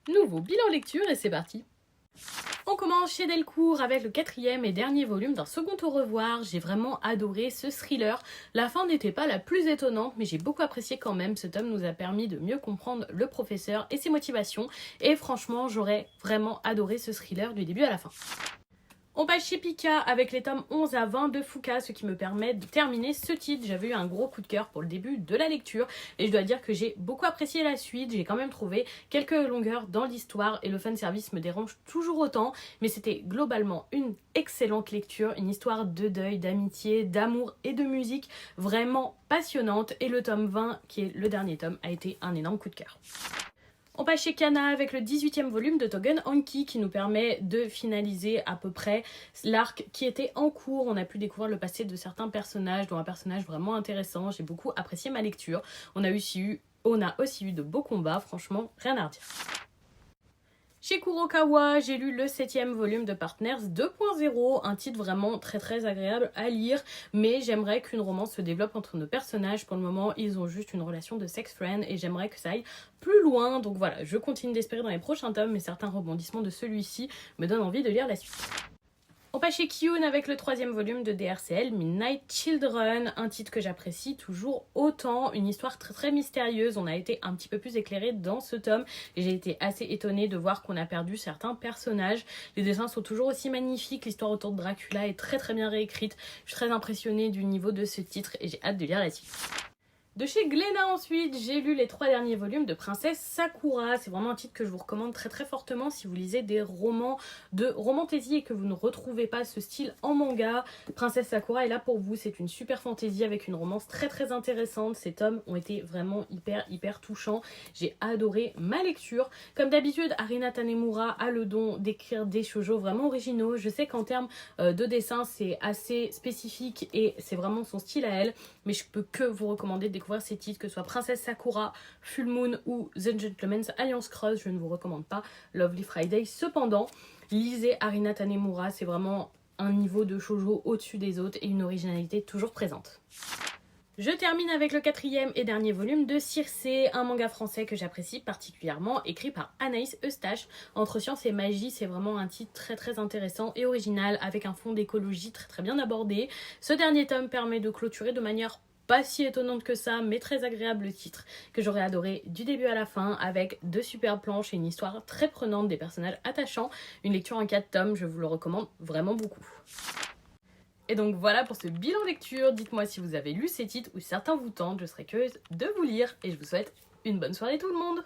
Nouveau bilan lecture et c'est parti. On commence chez Delcourt avec le 4e et dernier volume d'un second au revoir. J'ai vraiment adoré ce thriller. La fin n'était pas la plus étonnante, mais j'ai beaucoup apprécié quand même. Ce tome nous a permis de mieux comprendre le professeur et ses motivations. Et franchement, j'aurais vraiment adoré ce thriller du début à la fin. On passe chez Pika avec les tomes 11 à 20 de Fuka, ce qui me permet de terminer ce titre. J'avais eu un gros coup de cœur pour le début de la lecture et je dois dire que j'ai beaucoup apprécié la suite. J'ai quand même trouvé quelques longueurs dans l'histoire et le fanservice me dérange toujours autant, mais c'était globalement une excellente lecture, une histoire de deuil, d'amitié, d'amour et de musique vraiment passionnante et le tome 20, qui est le dernier tome, a été un énorme coup de cœur. On passe chez Kana avec le 18e volume de Togen Anki qui nous permet de finaliser à peu près l'arc qui était en cours. On a pu découvrir le passé de certains personnages, dont un personnage vraiment intéressant. J'ai beaucoup apprécié ma lecture. On a aussi eu de beaux combats, franchement, rien à redire. Chez Kurokawa, j'ai lu le 7e volume de Partners 2.0, un titre vraiment très agréable à lire, mais j'aimerais qu'une romance se développe entre nos personnages. Pour le moment, ils ont juste une relation de sex friend et j'aimerais que ça aille plus loin. Donc voilà, je continue d'espérer dans les prochains tomes, mais certains rebondissements de celui-ci me donnent envie de lire la suite. On passe chez Kiyun avec le 3e volume de DRCL, Midnight Children, un titre que j'apprécie toujours autant, une histoire très mystérieuse. On a été un petit peu plus éclairé dans ce tome et j'ai été assez étonnée de voir qu'on a perdu certains personnages. Les dessins sont toujours aussi magnifiques, l'histoire autour de Dracula est très bien réécrite. Je suis très impressionnée du niveau de ce titre et j'ai hâte de lire la suite. De chez Glénat ensuite, j'ai lu les 3 derniers volumes de Princesse Sakura. C'est vraiment un titre que je vous recommande très fortement si vous lisez des romans de romantasy et que vous ne retrouvez pas ce style en manga. Princesse Sakura est là pour vous. C'est une super fantaisie avec une romance très intéressante. Ces tomes ont été vraiment hyper touchants. J'ai adoré ma lecture. Comme d'habitude, Harina Tanemura a le don d'écrire des shoujo vraiment originaux. Je sais qu'en termes de dessin, c'est assez spécifique et c'est vraiment son style à elle. Mais je peux que vous recommander de découvrir ces titres, que ce soit Princesse Sakura, Full Moon ou The Gentleman's Alliance Cross. Je ne vous recommande pas Lovely Friday. Cependant, lisez Harina Tanemura, c'est vraiment un niveau de shoujo au-dessus des autres et une originalité toujours présente. Je termine avec le 4e et dernier volume de Circe, un manga français que j'apprécie particulièrement, écrit par Anaïs Eustache. Entre science et magie, c'est vraiment un titre très intéressant et original, avec un fond d'écologie très bien abordé. Ce dernier tome permet de clôturer de manière pas si étonnante que ça, mais très agréable le titre, que j'aurais adoré du début à la fin, avec 2 superbes planches et une histoire très prenante, des personnages attachants. Une lecture en 4 tomes, je vous le recommande vraiment beaucoup. Et donc voilà pour ce bilan lecture. Dites-moi si vous avez lu ces titres ou si certains vous tentent, je serais curieuse de vous lire et je vous souhaite une bonne soirée tout le monde.